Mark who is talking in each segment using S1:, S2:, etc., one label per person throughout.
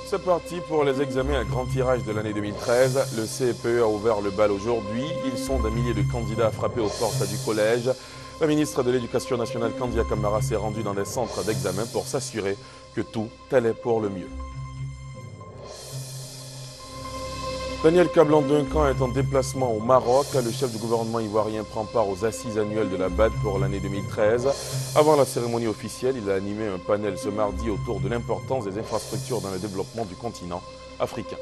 S1: C'est parti pour les examens à grand tirage de l'année 2013. Le CEPE a ouvert le bal aujourd'hui. Ils sont des milliers de candidats à frapper aux portes du collège. La ministre de l'Éducation nationale, Kandia Camara, s'est rendue dans des centres d'examen pour s'assurer que tout allait pour le mieux. Daniel Kablan-Duncan est en déplacement au Maroc. Le chef du gouvernement ivoirien prend part aux assises annuelles de la BAD pour l'année 2013. Avant la cérémonie officielle, il a animé un panel ce mardi autour de l'importance des infrastructures dans le développement du continent africain.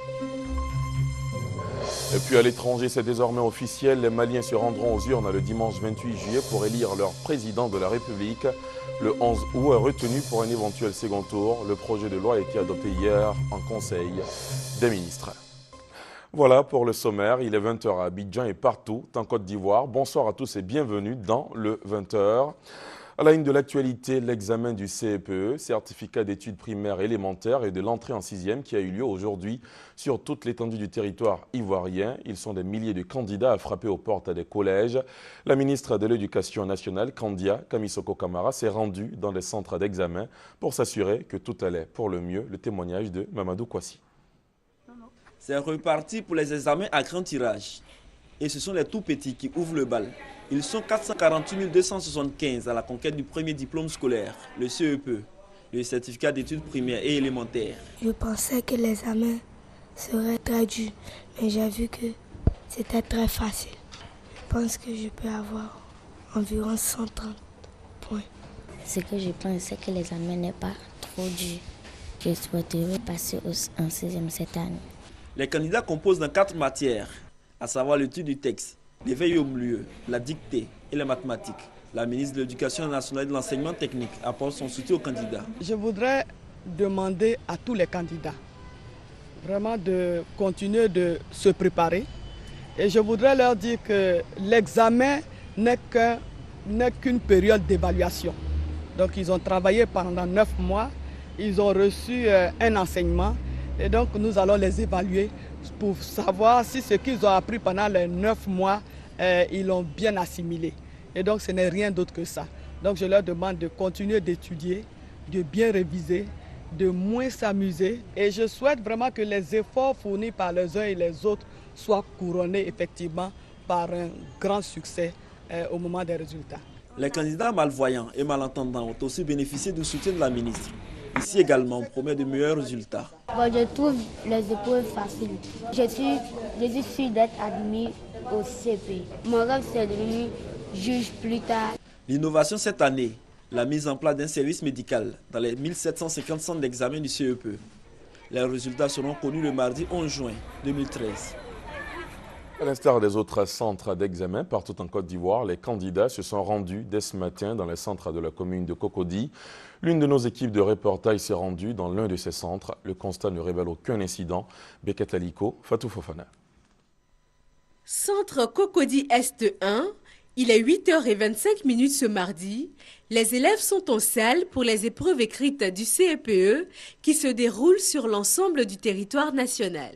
S1: Et puis à l'étranger, c'est désormais officiel. Les Maliens se rendront aux urnes le dimanche 28 juillet pour élire leur président de la République. Le 11 août est retenu pour un éventuel second tour. Le projet de loi a été adopté hier en Conseil des ministres. Voilà pour le sommaire, il est 20h à Abidjan et partout en Côte d'Ivoire. Bonsoir à tous et bienvenue dans le 20h. À la une de l'actualité, l'examen du CEPE, certificat d'études primaires élémentaires et de l'entrée en 6e qui a eu lieu aujourd'hui sur toute l'étendue du territoire ivoirien. Ils sont des milliers de candidats à frapper aux portes des collèges. La ministre de l'Éducation nationale, Kandia Kamisoko Camara, s'est rendue dans les centres d'examen pour s'assurer que tout allait pour le mieux. Le témoignage de Mamadou Kwasi.
S2: C'est reparti pour les examens à grand tirage. Et ce sont les tout petits qui ouvrent le bal. Ils sont 448 275 à la conquête du premier diplôme scolaire, le CEPE, le certificat d'études primaires et élémentaires.
S3: Je pensais que l'examen serait très dur, mais j'ai vu que c'était très facile. Je pense que je peux avoir environ 130 points.
S4: Ce que je pense, c'est que l'examen n'est pas trop dur. Je souhaiterais passer en 6e cette année.
S2: Les candidats composent dans 4 matières, à savoir l'étude du texte, l'éveil au milieu, la dictée et les mathématiques. La ministre de l'Éducation nationale et de l'enseignement technique apporte son soutien aux candidats.
S5: Je voudrais demander à tous les candidats vraiment de continuer de se préparer. Et je voudrais leur dire que l'examen n'est qu'une période d'évaluation. Donc ils ont travaillé pendant 9 mois, ils ont reçu un enseignement. Et donc nous allons les évaluer pour savoir si ce qu'ils ont appris pendant les 9 mois, ils l'ont bien assimilé. Et donc ce n'est rien d'autre que ça. Donc je leur demande de continuer d'étudier, de bien réviser, de moins s'amuser. Et je souhaite vraiment que les efforts fournis par les uns et les autres soient couronnés effectivement par un grand succès au moment des résultats.
S2: Les candidats malvoyants et malentendants ont aussi bénéficié du soutien de la ministre. Ici également, on promet de meilleurs résultats.
S6: Je trouve les épreuves faciles. Je suis sûr d'être admis au CP. Mon rêve, c'est de devenir juge plus tard.
S2: L'innovation cette année, la mise en place d'un service médical dans les 1750 centres d'examen du CEPE. Les résultats seront connus le mardi 11 juin 2013.
S1: À l'instar des autres centres d'examen partout en Côte d'Ivoire, les candidats se sont rendus dès ce matin dans les centres de la commune de Cocody. L'une de nos équipes de reportage s'est rendue dans l'un de ces centres. Le constat ne révèle aucun incident. Beket Aliko, Fatou Fofana.
S7: Centre Cocody Est 1, il est 8h25 ce mardi. Les élèves sont en salle pour les épreuves écrites du CEPE qui se déroulent sur l'ensemble du territoire national.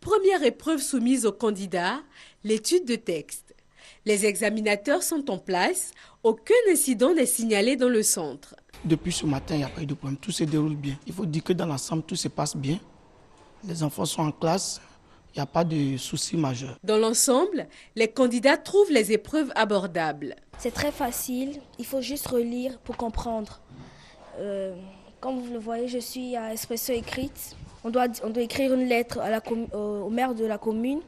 S7: Première épreuve soumise aux candidats, l'étude de texte. Les examinateurs sont en place, aucun incident n'est signalé dans le centre.
S8: Depuis ce matin, il n'y a pas eu de problème, tout se déroule bien. Il faut dire que dans l'ensemble, tout se passe bien. Les enfants sont en classe, il n'y a pas de soucis majeurs.
S7: Dans l'ensemble, les candidats trouvent les épreuves abordables.
S3: C'est très facile, il faut juste relire pour comprendre. Comme vous le voyez, je suis à expression écrite. On doit écrire une lettre au maire de la commune.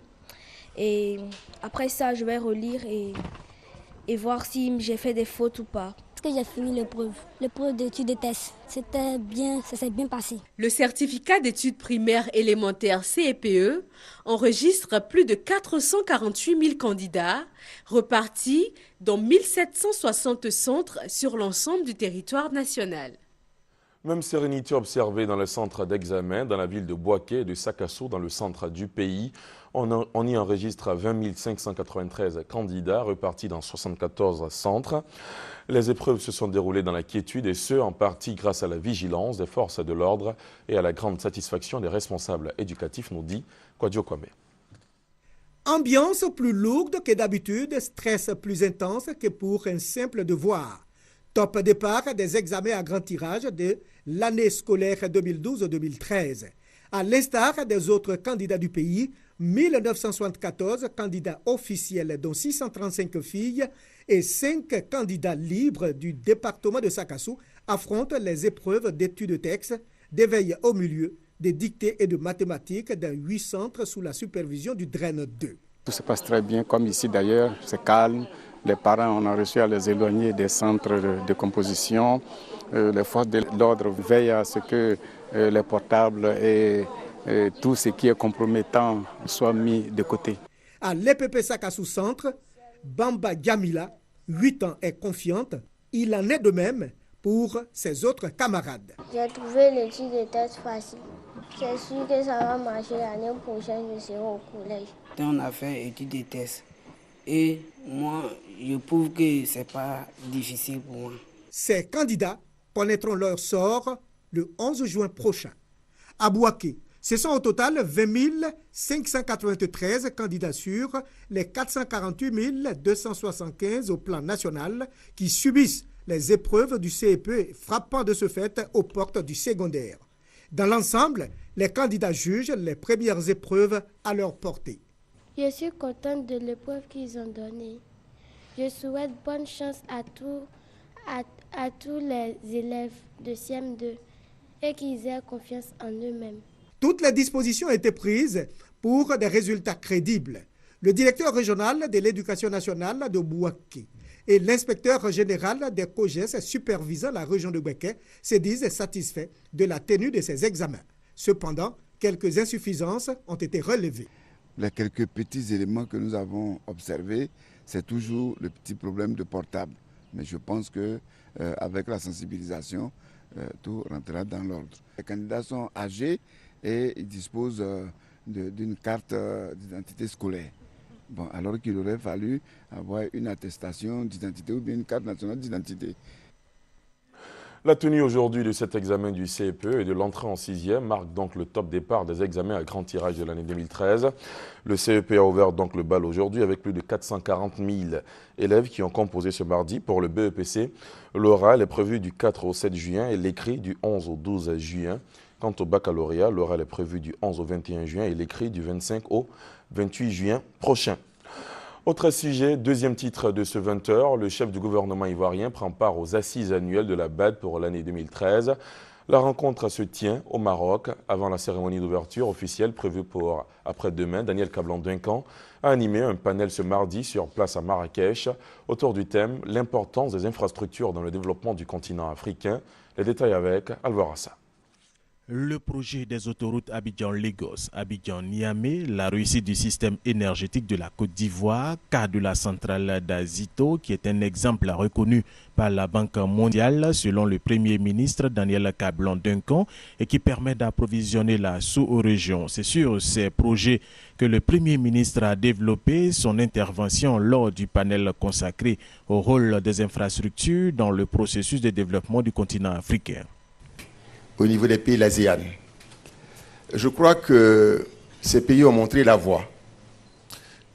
S3: Et après ça, je vais relire et voir si j'ai fait des fautes ou pas.
S6: Est-ce que j'ai fini l'épreuve d'études de tests? C'était bien, ça s'est bien passé.
S7: Le certificat d'études primaires élémentaires CEPE enregistre plus de 448 000 candidats repartis dans 1760 centres sur l'ensemble du territoire national.
S1: Même sérénité observée dans le centre d'examen, dans la ville de Bouaké et de Sakasso, dans le centre du pays. On y enregistre 20 593 candidats repartis dans 74 centres. Les épreuves se sont déroulées dans la quiétude et ce, en partie grâce à la vigilance des forces de l'ordre et à la grande satisfaction des responsables éducatifs, nous dit Kwadjo Kwame.
S9: Ambiance plus lourde que d'habitude, stress plus intense que pour un simple devoir. Top départ des examens à grand tirage de l'année scolaire 2012-2013. À l'instar des autres candidats du pays, 1974 candidats officiels dont 635 filles et 5 candidats libres du département de Sakassou affrontent les épreuves d'études de texte, d'éveil au milieu, de dictée et de mathématiques dans 8 centres sous la supervision du DREN 2.
S10: Tout se passe très bien, comme ici d'ailleurs, c'est calme. Les parents, on a réussi à les éloigner des centres de composition. Les forces de l'ordre veillent à ce que les portables et tout ce qui est compromettant soit mis de côté.
S9: À l'EPP Sakassou Centre, Bamba Djamila, 8 ans, est confiante. Il en est de même pour ses autres camarades.
S6: J'ai trouvé l'étude de test facile. C'est sûr que ça va marcher l'année prochaine, je serai au collège.
S11: On a fait étude de test et moi, je prouve que ce n'est pas difficile pour moi.
S9: Ces candidats connaîtront leur sort le 11 juin prochain. À Bouaké, ce sont au total 20 593 candidats sur les 448 275 au plan national qui subissent les épreuves du CEPE, frappant de ce fait aux portes du secondaire. Dans l'ensemble, les candidats jugent les premières épreuves à leur portée.
S6: Je suis contente de l'épreuve qu'ils ont donnée. Je souhaite bonne chance à tous les élèves de CM2 et qu'ils aient confiance en eux-mêmes.
S9: Toutes les dispositions étaient prises pour des résultats crédibles. Le directeur régional de l'éducation nationale de Bouaké et l'inspecteur général des COGES supervisant la région de Bouaké se disent satisfaits de la tenue de ces examens. Cependant, quelques insuffisances ont été relevées.
S12: Les quelques petits éléments que nous avons observés, c'est toujours le petit problème de portable. Mais je pense qu'avec la sensibilisation, tout rentrera dans l'ordre. Les candidats sont âgés et ils disposent d'une carte d'identité scolaire. Bon, alors qu'il aurait fallu avoir une attestation d'identité ou bien une carte nationale d'identité.
S1: La tenue aujourd'hui de cet examen du CEPE et de l'entrée en 6e marque donc le top départ des examens à grand tirage de l'année 2013. Le CEPE a ouvert donc le bal aujourd'hui avec plus de 440 000 élèves qui ont composé ce mardi pour le BEPC. L'oral est prévu du 4 au 7 juin et l'écrit du 11 au 12 juin. Quant au baccalauréat, l'oral est prévu du 11 au 21 juin et l'écrit du 25 au 28 juin prochain. Autre sujet, deuxième titre de ce 20h, le chef du gouvernement ivoirien prend part aux assises annuelles de la BAD pour l'année 2013. La rencontre se tient au Maroc avant la cérémonie d'ouverture officielle prévue pour après-demain. Daniel Kablan-Duncan a animé un panel ce mardi sur place à Marrakech autour du thème « L'importance des infrastructures dans le développement du continent africain ». Les détails avec Alvarassa.
S13: Le projet des autoroutes Abidjan-Lagos, Abidjan-Niamey, la réussite du système énergétique de la Côte d'Ivoire, cas de la centrale d'Azito, qui est un exemple reconnu par la Banque mondiale, selon le Premier ministre Daniel Kablan-Duncan, et qui permet d'approvisionner la sous-région. C'est sur ces projets que le Premier ministre a développé son intervention lors du panel consacré au rôle des infrastructures dans le processus de développement du continent africain.
S14: Au niveau des pays l'ASEAN. Je crois que ces pays ont montré la voie.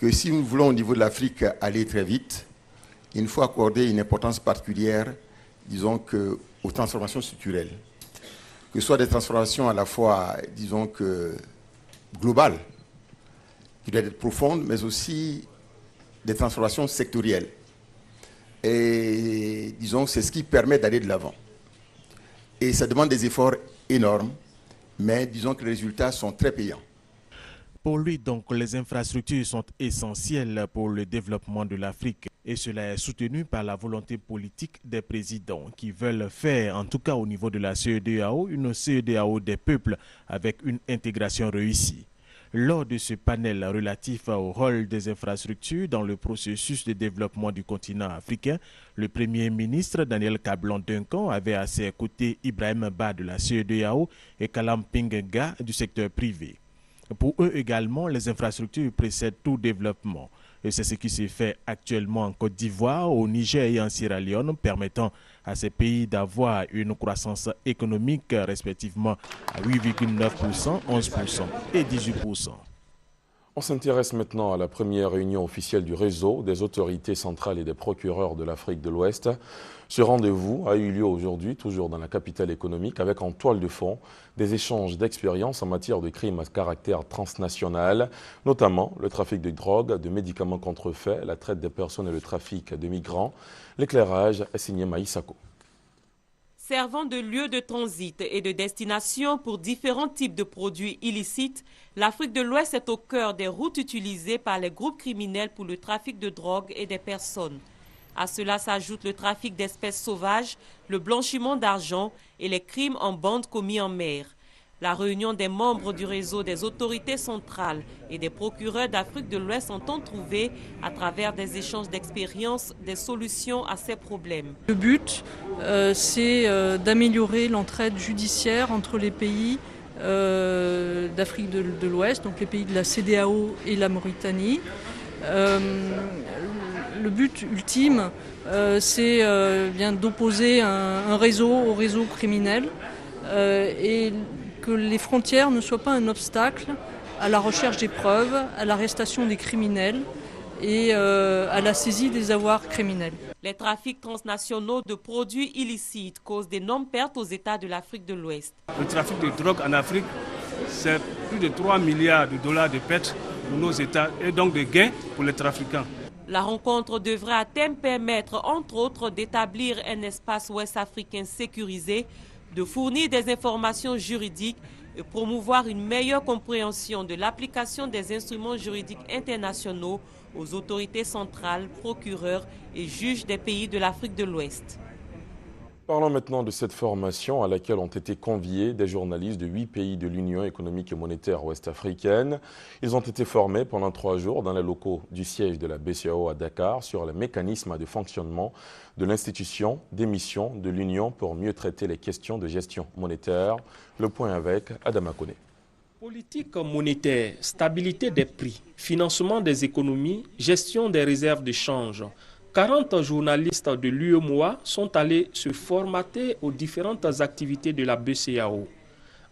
S14: Que si nous voulons au niveau de l'Afrique aller très vite, il faut accorder une importance particulière, disons que, aux transformations structurelles. Que ce soit des transformations à la fois, disons que, globales, qui doivent être profondes, mais aussi des transformations sectorielles. Et disons, c'est ce qui permet d'aller de l'avant. Et ça demande des efforts énormes, mais disons que les résultats sont très payants.
S13: Pour lui, donc, les infrastructures sont essentielles pour le développement de l'Afrique. Et cela est soutenu par la volonté politique des présidents qui veulent faire, en tout cas au niveau de la CEDEAO, une CEDEAO des peuples avec une intégration réussie. Lors de ce panel relatif au rôle des infrastructures dans le processus de développement du continent africain, le Premier ministre Daniel Kablan-Duncan avait à ses côtés Ibrahim Ba de la CEDEAO et Kalam Pingenga du secteur privé. Pour eux également, les infrastructures précèdent tout développement. Et c'est ce qui se fait actuellement en Côte d'Ivoire, au Niger et en Sierra Leone, permettant à ces pays d'avoir une croissance économique respectivement à 8,9%, 11% et 18%.
S1: On s'intéresse maintenant à la première réunion officielle du réseau des autorités centrales et des procureurs de l'Afrique de l'Ouest. Ce rendez-vous a eu lieu aujourd'hui, toujours dans la capitale économique, avec en toile de fond des échanges d'expériences en matière de crimes à caractère transnational, notamment le trafic de drogue, de médicaments contrefaits, la traite des personnes et le trafic de migrants. L'éclairage est signé Maïsako.
S15: Servant de lieu de transit et de destination pour différents types de produits illicites, l'Afrique de l'Ouest est au cœur des routes utilisées par les groupes criminels pour le trafic de drogue et des personnes. À cela s'ajoute le trafic d'espèces sauvages, le blanchiment d'argent et les crimes en bande commis en mer. La réunion des membres du réseau des autorités centrales et des procureurs d'Afrique de l'Ouest entend trouver, à travers des échanges d'expériences, des solutions à ces problèmes.
S16: Le but, c'est d'améliorer l'entraide judiciaire entre les pays d'Afrique de l'Ouest, donc les pays de la CEDEAO et la Mauritanie. Le but ultime, c'est bien d'opposer un réseau au réseau criminel et que les frontières ne soient pas un obstacle à la recherche des preuves, à l'arrestation des criminels et à la saisie des avoirs criminels.
S15: Les trafics transnationaux de produits illicites causent d'énormes pertes aux États de l'Afrique de l'Ouest.
S17: Le trafic de drogue en Afrique, c'est plus de 3 milliards de dollars de pertes pour nos États et donc de gains pour les trafiquants.
S15: La rencontre devrait à terme permettre, entre autres, d'établir un espace ouest-africain sécurisé, de fournir des informations juridiques et promouvoir une meilleure compréhension de l'application des instruments juridiques internationaux aux autorités centrales, procureurs et juges des pays de l'Afrique de l'Ouest.
S1: Parlons maintenant de cette formation à laquelle ont été conviés des journalistes de 8 pays de l'Union économique et monétaire ouest-africaine. Ils ont été formés pendant 3 jours dans les locaux du siège de la BCEAO à Dakar sur les mécanismes de fonctionnement de l'institution d'émission de l'Union pour mieux traiter les questions de gestion monétaire. Le point avec Adama Kone.
S18: Politique monétaire, stabilité des prix, financement des économies, gestion des réserves de change. 40 journalistes de l'UEMOA sont allés se formater aux différentes activités de la BCEAO.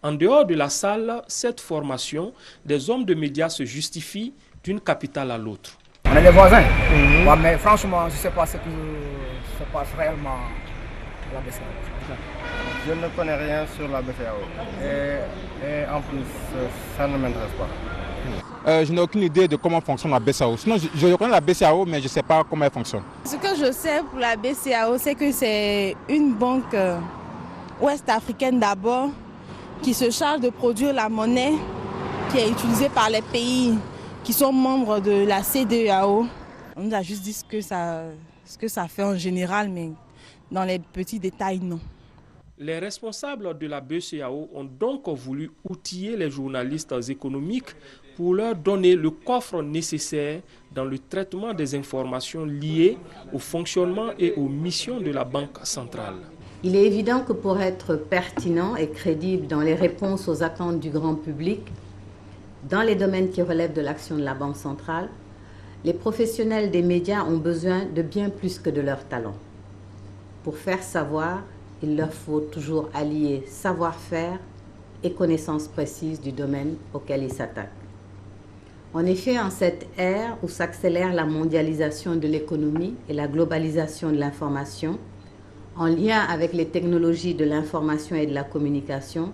S18: En dehors de la salle, cette formation, des hommes de médias se justifient d'une capitale à l'autre.
S19: On est les voisins, ouais, mais franchement, je ne sais pas ce qui se passe réellement à la BCEAO.
S20: Je ne connais rien sur la BCEAO et en plus, ça ne m'intéresse pas.
S21: Je n'ai aucune idée de comment fonctionne la BCEAO. Sinon, je connais la BCEAO, mais je ne sais pas comment elle fonctionne.
S22: Ce que je sais pour la BCEAO, c'est que c'est une banque ouest-africaine d'abord qui se charge de produire la monnaie qui est utilisée par les pays qui sont membres de la CEDEAO. On nous a juste dit ce que ça fait en général, mais dans les petits détails, non.
S18: Les responsables de la BCEAO ont donc voulu outiller les journalistes économiques pour leur donner le coffre nécessaire dans le traitement des informations liées au fonctionnement et aux missions de la Banque centrale.
S23: Il est évident que pour être pertinent et crédible dans les réponses aux attentes du grand public, dans les domaines qui relèvent de l'action de la Banque centrale, les professionnels des médias ont besoin de bien plus que de leur talent. Pour faire savoir, il leur faut toujours allier savoir-faire et connaissance précise du domaine auquel ils s'attaquent. En effet, en cette ère où s'accélère la mondialisation de l'économie et la globalisation de l'information, en lien avec les technologies de l'information et de la communication,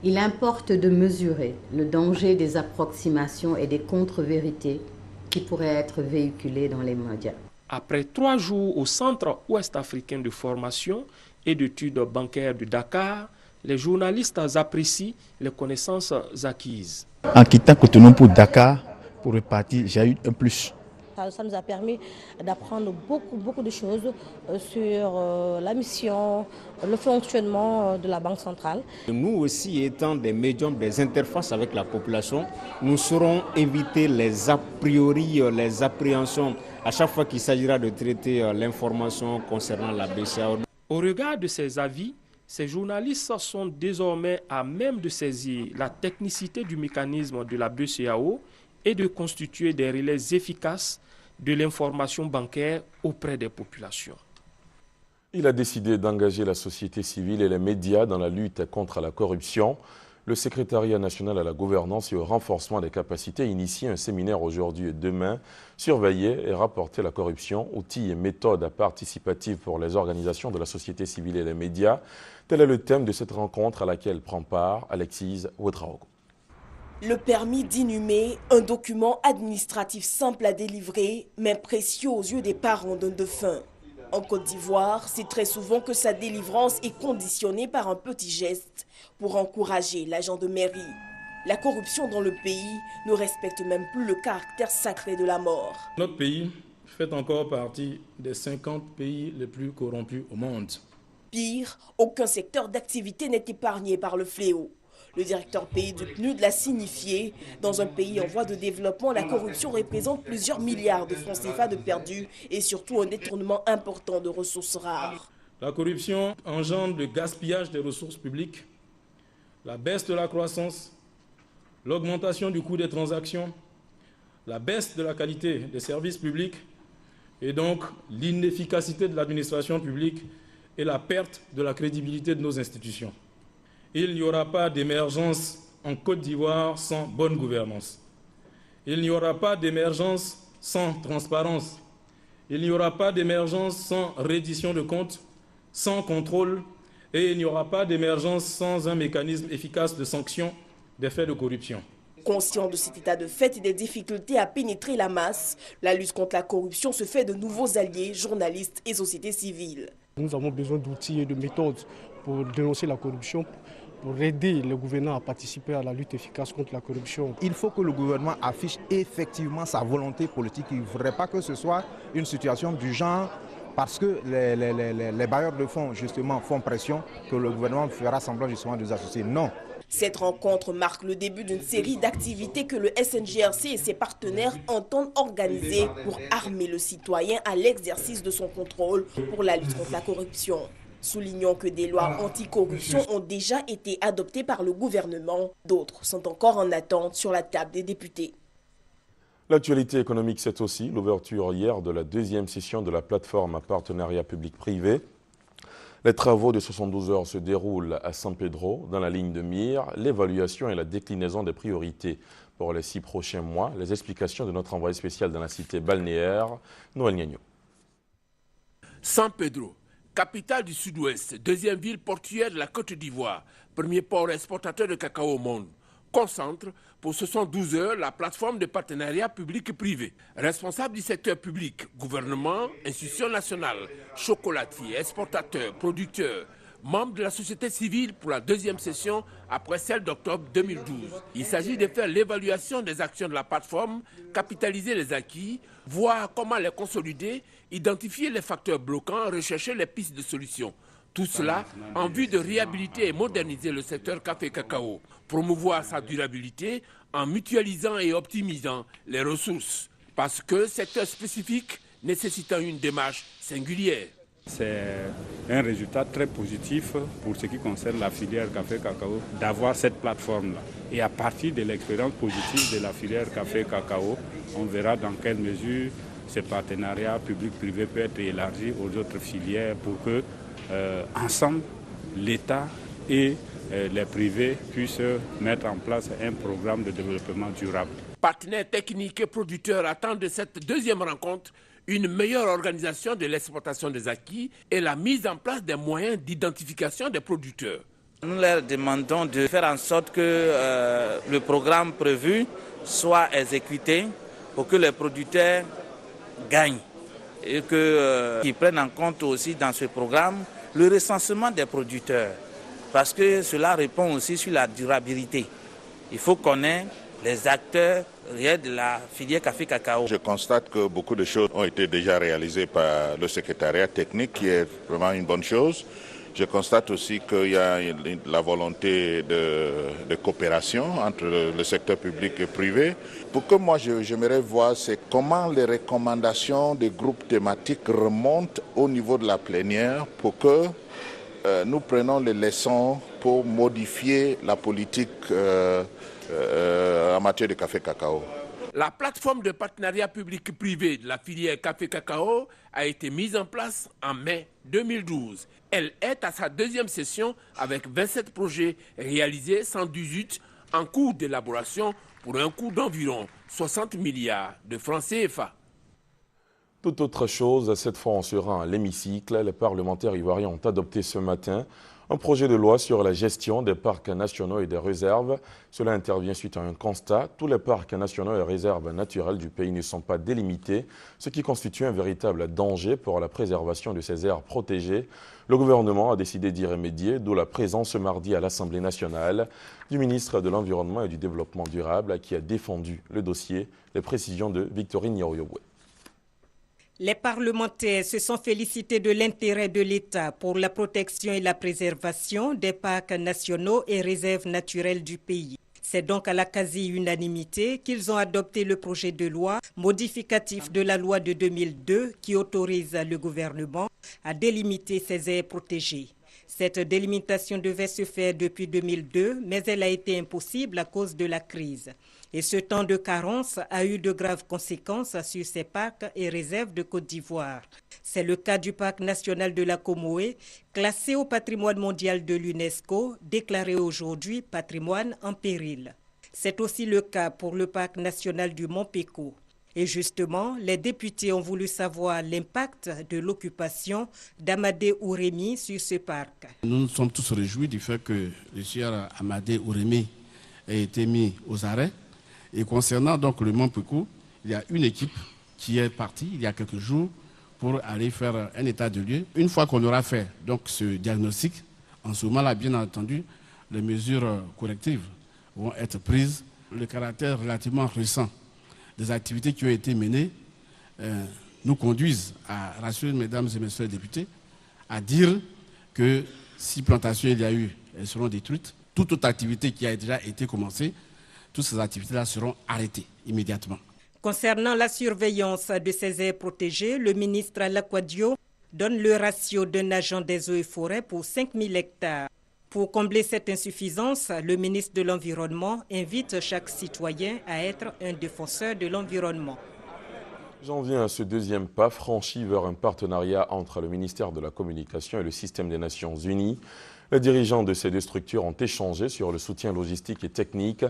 S23: il importe de mesurer le danger des approximations et des contre-vérités qui pourraient être véhiculées dans les médias.
S18: Après 3 jours au Centre ouest-africain de formation et d'études bancaires de Dakar, les journalistes apprécient les connaissances acquises.
S24: En quittant Cotonou pour Dakar, pour repartir, j'ai eu un plus.
S25: Ça nous a permis d'apprendre beaucoup de choses sur la mission, le fonctionnement de la Banque centrale.
S26: Nous aussi, étant des médiums, des interfaces avec la population, nous saurons éviter les a priori, les appréhensions à chaque fois qu'il s'agira de traiter l'information concernant la BCEAO.
S18: Au regard de ces avis, ces journalistes sont désormais à même de saisir la technicité du mécanisme de la BCEAO et de constituer des relais efficaces de l'information bancaire auprès des populations.
S1: Il a décidé d'engager la société civile et les médias dans la lutte contre la corruption. Le secrétariat national à la gouvernance et au renforcement des capacités initie un séminaire aujourd'hui et demain. Surveiller et rapporter la corruption, outils et méthodes participatives pour les organisations de la société civile et les médias. Tel est le thème de cette rencontre à laquelle prend part Alexis Ouedraogo.
S2: Le permis d'inhumer, un document administratif simple à délivrer, mais précieux aux yeux des parents d'un défunt. En Côte d'Ivoire, c'est très souvent que sa délivrance est conditionnée par un petit geste pour encourager l'agent de mairie. La corruption dans le pays ne respecte même plus le caractère sacré de la mort.
S3: Notre pays fait encore partie des 50 pays les plus corrompus au monde.
S2: Pire, aucun secteur d'activité n'est épargné par le fléau. Le directeur pays du PNUD l'a signifié. Dans un pays en voie de développement, la corruption représente plusieurs milliards de francs CFA de perdus et surtout un détournement important de ressources rares.
S3: La corruption engendre le gaspillage des ressources publiques, la baisse de la croissance, l'augmentation du coût des transactions, la baisse de la qualité des services publics et donc l'inefficacité de l'administration publique et la perte de la crédibilité de nos institutions. Il n'y aura pas d'émergence en Côte d'Ivoire sans bonne gouvernance. Il n'y aura pas d'émergence sans transparence. Il n'y aura pas d'émergence sans reddition de comptes, sans contrôle. Et il n'y aura pas d'émergence sans un mécanisme efficace de sanction des faits de corruption.
S2: Conscient de cet état de fait et des difficultés à pénétrer la masse, la lutte contre la corruption se fait de nouveaux alliés, journalistes et société civile.
S4: Nous avons besoin d'outils et de méthodes pour dénoncer la corruption, pour aider le gouvernement à participer à la lutte efficace contre la corruption.
S5: Il faut que le gouvernement affiche effectivement sa volonté politique. Il ne faudrait pas que ce soit une situation du genre parce que les bailleurs de fonds justement font pression que le gouvernement fera semblant justement de les associer. Non.
S2: Cette rencontre marque le début d'une série d'activités que le SNGRC et ses partenaires entendent organiser pour armer le citoyen à l'exercice de son contrôle pour la lutte contre la corruption. Soulignons que des lois anticorruption ont déjà été adoptées par le gouvernement. D'autres sont encore en attente sur la table des députés.
S1: L'actualité économique, c'est aussi l'ouverture hier de la deuxième session de la plateforme à partenariat public-privé. Les travaux de 72 heures se déroulent à San Pedro, dans la ligne de mire, l'évaluation et la déclinaison des priorités pour les 6 prochains mois. Les explications de notre envoyé spécial dans la cité balnéaire, Noël Niagno.
S7: San Pedro, capitale du sud-ouest, deuxième ville portuaire de la Côte d'Ivoire, premier port exportateur de cacao au monde, concentre pour 72 heures la plateforme de partenariat public et privé. Responsable du secteur public, gouvernement, institutions nationales, chocolatiers, exportateurs, producteurs, membres de la société civile pour la deuxième session après celle d'octobre 2012. Il s'agit de faire l'évaluation des actions de la plateforme, capitaliser les acquis, voir comment les consolider, identifier les facteurs bloquants, rechercher les pistes de solutions. Tout cela en vue de réhabiliter et moderniser le secteur café-cacao, promouvoir sa durabilité en mutualisant et optimisant les ressources, parce que secteur spécifique nécessitant une démarche singulière.
S8: C'est un résultat très positif pour ce qui concerne la filière café-cacao d'avoir cette plateforme-là. Et à partir de l'expérience positive de la filière café-cacao, on verra dans quelle mesure ce partenariat public-privé peut être élargi aux autres filières pour que ensemble, l'État et les privés puissent mettre en place un programme de développement durable.
S7: Partenaires techniques et producteurs attendent de cette deuxième rencontre une meilleure organisation de l'exploitation des acquis et la mise en place des moyens d'identification des producteurs.
S27: Nous leur demandons de faire en sorte que le programme prévu soit exécuté pour que les producteurs gagnent et qu'ils prennent en compte aussi dans ce programme le recensement des producteurs, parce que cela répond aussi sur la durabilité. Il faut connaître les acteurs réels de la filière café-cacao.
S28: Je constate que beaucoup de choses ont été déjà réalisées par le secrétariat technique, qui est vraiment une bonne chose. Je constate aussi qu'il y a la volonté de coopération entre le secteur public et privé. Pour que moi j'aimerais voir, c'est comment les recommandations des groupes thématiques remontent au niveau de la plénière pour que nous prenions les leçons pour modifier la politique en matière de café-cacao.
S7: La plateforme de partenariat public-privé de la filière café-cacao a été mise en place en mai 2012. Elle est à sa deuxième session avec 27 projets réalisés, 118 en cours d'élaboration pour un coût d'environ 60 milliards de francs CFA.
S1: Toute autre chose, cette fois on sera à l'hémicycle. Les parlementaires ivoiriens ont adopté ce matin un projet de loi sur la gestion des parcs nationaux et des réserves. Cela intervient suite à un constat. Tous les parcs nationaux et réserves naturelles du pays ne sont pas délimités, ce qui constitue un véritable danger pour la préservation de ces aires protégées. Le gouvernement a décidé d'y remédier, d'où la présence ce mardi à l'Assemblée nationale du ministre de l'Environnement et du Développement durable qui a défendu le dossier. Les précisions de Victorine Yoriowe.
S6: Les parlementaires se sont félicités de l'intérêt de l'État pour la protection et la préservation des parcs nationaux et réserves naturelles du pays. C'est donc à la quasi-unanimité qu'ils ont adopté le projet de loi modificatif de la loi de 2002 qui autorise le gouvernement à délimiter ces aires protégées. Cette délimitation devait se faire depuis 2002, mais elle a été impossible à cause de la crise. Et ce temps de carence a eu de graves conséquences sur ces parcs et réserves de Côte d'Ivoire. C'est le cas du parc national de la Comoé, classé au patrimoine mondial de l'UNESCO, déclaré aujourd'hui patrimoine en péril. C'est aussi le cas pour le parc national du Mont Péco. Et justement, les députés ont voulu savoir l'impact de l'occupation d'Amadé Ourémy sur ce parc.
S9: Nous nous sommes tous réjouis du fait que le sieur Amadé Ourémy ait été mis aux arrêts. Et concernant donc le Mont Péco, il y a une équipe qui est partie il y a quelques jours pour aller faire un état de lieu. Une fois qu'on aura fait donc ce diagnostic, en ce moment-là, bien entendu, les mesures correctives vont être prises. Le caractère relativement récent des activités qui ont été menées nous conduisent à rassurer, mesdames et messieurs les députés, à dire que si plantation il y a eu, elles seront détruites. Toute autre activité qui a déjà été commencée, toutes ces activités-là seront arrêtées immédiatement.
S6: Concernant la surveillance de ces aires protégées, le ministre Alaquadio donne le ratio d'un agent des eaux et forêts pour 5000 hectares. Pour combler cette insuffisance, le ministre de l'Environnement invite chaque citoyen à être un défenseur de l'environnement.
S1: J'en viens à ce deuxième pas franchi vers un partenariat entre le ministère de la Communication et le système des Nations Unies. Les dirigeants de ces deux structures ont échangé sur le soutien logistique et technique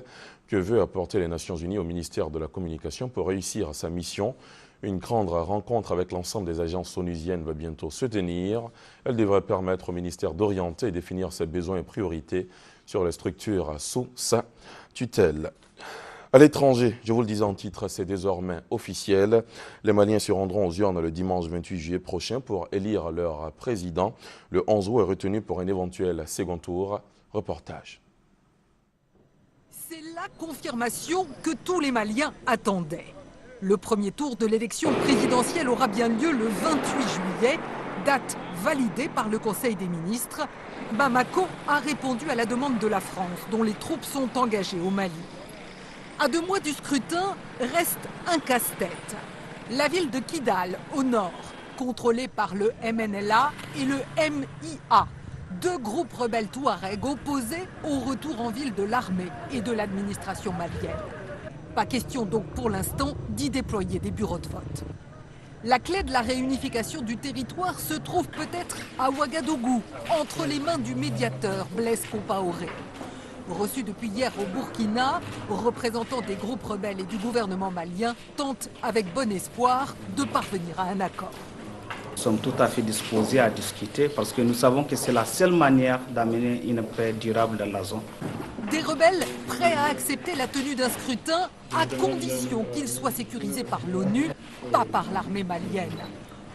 S1: que veut apporter les Nations Unies au ministère de la Communication pour réussir sa mission. Une grande rencontre avec l'ensemble des agences onusiennes va bientôt se tenir. Elle devrait permettre au ministère d'orienter et définir ses besoins et priorités sur les structures sous sa tutelle. À l'étranger, je vous le disais en titre, c'est désormais officiel. Les Maliens se rendront aux urnes le dimanche 28 juillet prochain pour élire leur président. Le 11 août est retenu pour un éventuel second tour. Reportage.
S10: C'est la confirmation que tous les Maliens attendaient. Le premier tour de l'élection présidentielle aura bien lieu le 28 juillet, date validée par le Conseil des ministres. Bamako a répondu à la demande de la France, dont les troupes sont engagées au Mali. À 2 mois du scrutin, reste un casse-tête. La ville de Kidal, au nord, contrôlée par le MNLA et le MIA, 2 groupes rebelles touaregs opposés au retour en ville de l'armée et de l'administration malienne. Pas question donc pour l'instant d'y déployer des bureaux de vote. La clé de la réunification du territoire se trouve peut-être à Ouagadougou, entre les mains du médiateur Blaise Compaoré. Reçu depuis hier au Burkina, représentants des groupes rebelles et du gouvernement malien tentent avec bon espoir de parvenir à un accord.
S11: Nous sommes tout à fait disposés à discuter parce que nous savons que c'est la seule manière d'amener une paix durable dans la zone.
S10: Des rebelles prêts à accepter la tenue d'un scrutin à condition qu'il soit sécurisé par l'ONU, pas par l'armée malienne.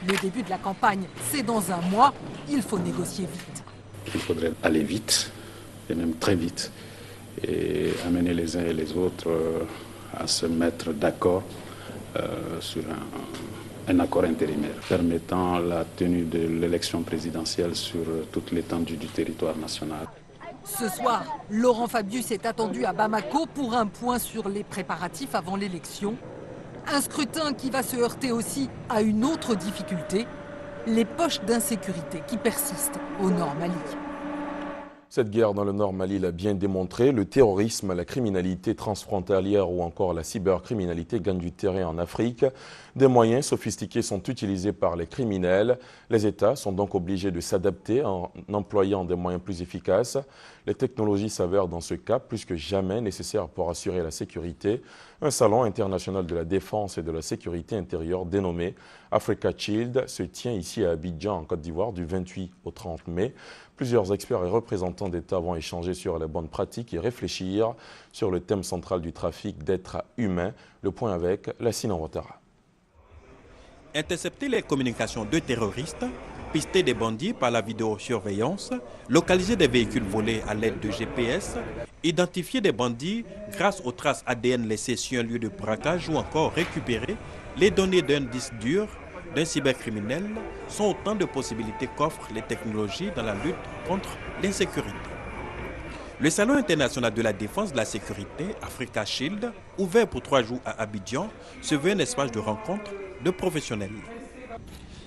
S10: Le début de la campagne, c'est dans 1 mois, il faut négocier vite.
S8: Il faudrait aller vite, et même très vite, et amener les uns et les autres à se mettre d'accord sur un accord intérimaire permettant la tenue de l'élection présidentielle sur toute l'étendue du territoire national.
S10: Ce soir, Laurent Fabius est attendu à Bamako pour un point sur les préparatifs avant l'élection. Un scrutin qui va se heurter aussi à une autre difficulté, les poches d'insécurité qui persistent au nord Mali.
S1: Cette guerre dans le Nord Mali l'a bien démontré. Le terrorisme, la criminalité transfrontalière ou encore la cybercriminalité gagnent du terrain en Afrique. Des moyens sophistiqués sont utilisés par les criminels. Les États sont donc obligés de s'adapter en employant des moyens plus efficaces. Les technologies s'avèrent dans ce cas plus que jamais nécessaires pour assurer la sécurité. Un salon international de la défense et de la sécurité intérieure dénommé Africa Shield se tient ici à Abidjan en Côte d'Ivoire du 28 au 30 mai. Plusieurs experts et représentants d'États vont échanger sur les bonnes pratiques et réfléchir sur le thème central du trafic d'êtres humains. Le point avec Lassine Ouattara.
S12: Intercepter les communications de terroristes, pister des bandits par la vidéosurveillance, localiser des véhicules volés à l'aide de GPS, identifier des bandits grâce aux traces ADN laissées sur un lieu de braquage ou encore récupérer les données d'un disque dur d'un cybercriminel sont autant de possibilités qu'offrent les technologies dans la lutte contre l'insécurité. Le Salon international de la défense de la sécurité, Africa Shield, ouvert pour 3 jours à Abidjan, se veut un espace de rencontre de professionnels.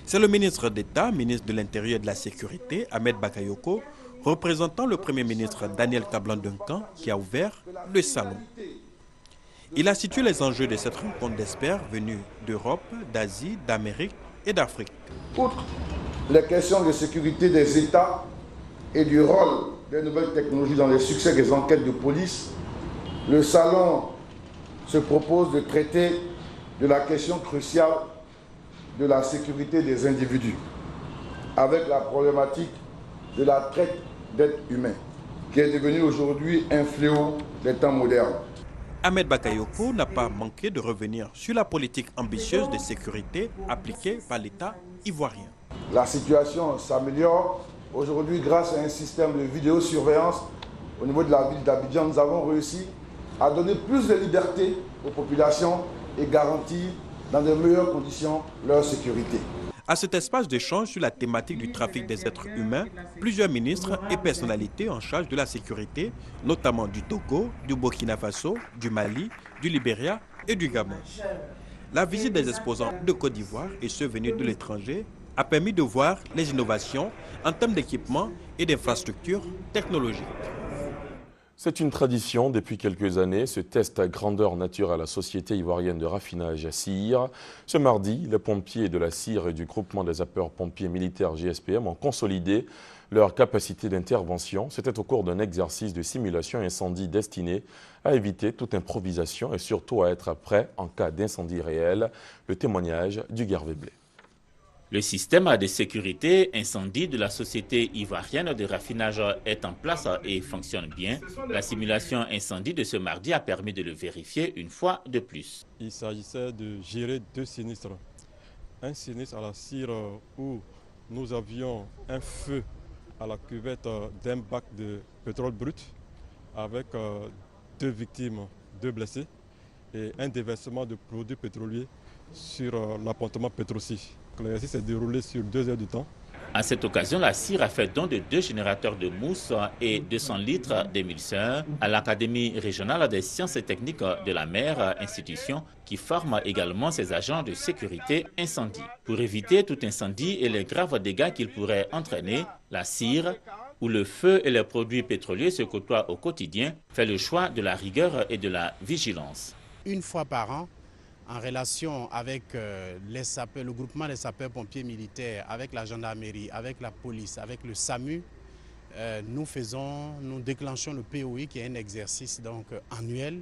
S12: C'est le ministre d'État, ministre de l'Intérieur et de la Sécurité, Ahmed Bakayoko, représentant le Premier ministre Daniel Kablan-Duncan, qui a ouvert le salon. Il a situé les enjeux de cette rencontre d'experts venus d'Europe, d'Asie, d'Amérique et d'Afrique.
S13: Outre les questions de sécurité des États et du rôle des nouvelles technologies dans le succès des enquêtes de police, le salon se propose de traiter de la question cruciale de la sécurité des individus, avec la problématique de la traite d'êtres humains, qui est devenue aujourd'hui un fléau des temps modernes.
S12: Ahmed Bakayoko n'a pas manqué de revenir sur la politique ambitieuse de sécurité appliquée par l'État ivoirien.
S13: La situation s'améliore. Aujourd'hui, grâce à un système de vidéosurveillance au niveau de la ville d'Abidjan, nous avons réussi à donner plus de liberté aux populations et garantir dans de meilleures conditions leur sécurité.
S12: À cet espace d'échange sur la thématique du trafic des êtres humains, plusieurs ministres et personnalités en charge de la sécurité, notamment du Togo, du Burkina Faso, du Mali, du Libéria et du Gabon. La visite des exposants de Côte d'Ivoire et ceux venus de l'étranger a permis de voir les innovations en termes d'équipement et d'infrastructures technologiques.
S1: C'est une tradition depuis quelques années, ce test à grandeur nature à la Société ivoirienne de raffinage à CIR. Ce mardi, les pompiers de la CIR et du groupement des sapeurs-pompiers militaires GSPM ont consolidé leur capacité d'intervention. C'était au cours d'un exercice de simulation incendie destiné à éviter toute improvisation et surtout à être prêt en cas d'incendie réel. Le témoignage du Gervais Blé.
S14: Le système de sécurité incendie de la Société ivoirienne de raffinage est en place et fonctionne bien. La simulation incendie de ce mardi a permis de le vérifier une fois de plus.
S15: Il s'agissait de gérer 2 sinistres. Un sinistre à la CIR où nous avions un feu à la cuvette d'un bac de pétrole brut avec 2 victimes, 2 blessés et un déversement de produits pétroliers sur l'appontement Petrosi. L'exercice s'est déroulé sur 2 heures de temps.
S14: À cette occasion, la CIR a fait don de 2 générateurs de mousse et 200 litres d'émulseur à l'Académie régionale des sciences et techniques de la mer, institution qui forme également ses agents de sécurité incendie. Pour éviter tout incendie et les graves dégâts qu'il pourrait entraîner, la CIR, où le feu et les produits pétroliers se côtoient au quotidien, fait le choix de la rigueur et de la vigilance.
S16: Une fois par an, en relation avec le groupement des sapeurs-pompiers militaires, avec la gendarmerie, avec la police, avec le SAMU, nous déclenchons le POI qui est un exercice donc, annuel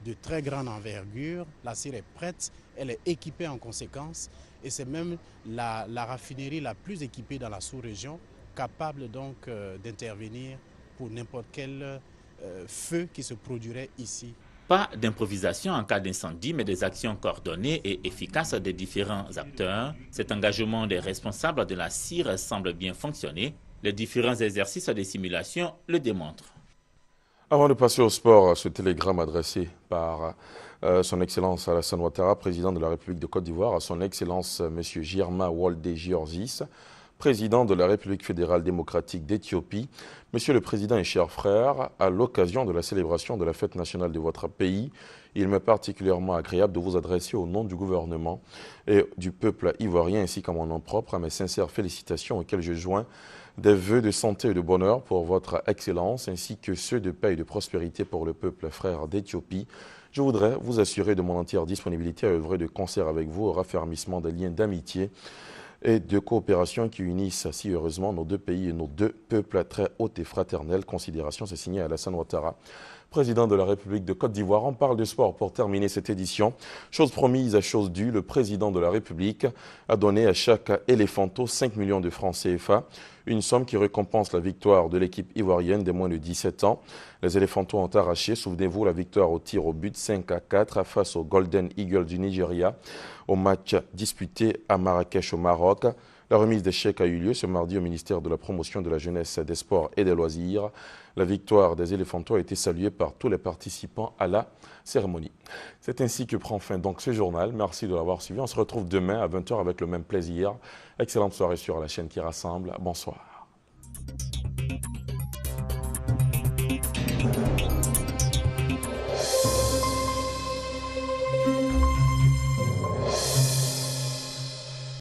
S16: de très grande envergure. La CIR est prête, elle est équipée en conséquence et c'est même la raffinerie la plus équipée dans la sous-région, capable donc d'intervenir pour n'importe quel feu qui se produirait ici.
S14: Pas d'improvisation en cas d'incendie, mais des actions coordonnées et efficaces des différents acteurs. Cet engagement des responsables de la CIR semble bien fonctionner. Les différents exercices de simulation le démontrent.
S1: Avant de passer au sport, ce télégramme adressé par son Excellence Alassane Ouattara, président de la République de Côte d'Ivoire, à son Excellence M. Girma Wolde Giorgis, président de la République fédérale démocratique d'Éthiopie. Monsieur le Président et chers frères, à l'occasion de la célébration de la fête nationale de votre pays, il m'est particulièrement agréable de vous adresser au nom du gouvernement et du peuple ivoirien ainsi qu'à mon nom propre à mes sincères félicitations auxquelles je joins Des vœux de santé et de bonheur pour votre Excellence, ainsi que ceux de paix et de prospérité pour le peuple frère d'Éthiopie. Je voudrais vous assurer de mon entière disponibilité à œuvrer de concert avec vous au raffermissement des liens d'amitié et de coopération qui unissent si heureusement nos deux pays et nos deux peuples très hautes et fraternelles. Considération, c'est signé Alassane Ouattara, président de la République de Côte d'Ivoire. On parle de sport pour terminer cette édition. Chose promise à chose due, le président de la République a donné à chaque éléphanto 5 millions de francs CFA, une somme qui récompense la victoire de l'équipe ivoirienne des moins de 17 ans. Les éléphantos ont arraché, souvenez-vous, la victoire au tir au but 5-4 face aux Golden Eagles du Nigeria au match disputé à Marrakech au Maroc. La remise des chèques a eu lieu ce mardi au ministère de la Promotion de la Jeunesse, des Sports et des Loisirs. La victoire des éléphantos a été saluée par tous les participants à la cérémonie. C'est ainsi que prend fin donc ce journal. Merci de l'avoir suivi. On se retrouve demain à 20h avec le même plaisir. Excellente soirée sur la chaîne qui rassemble. Bonsoir.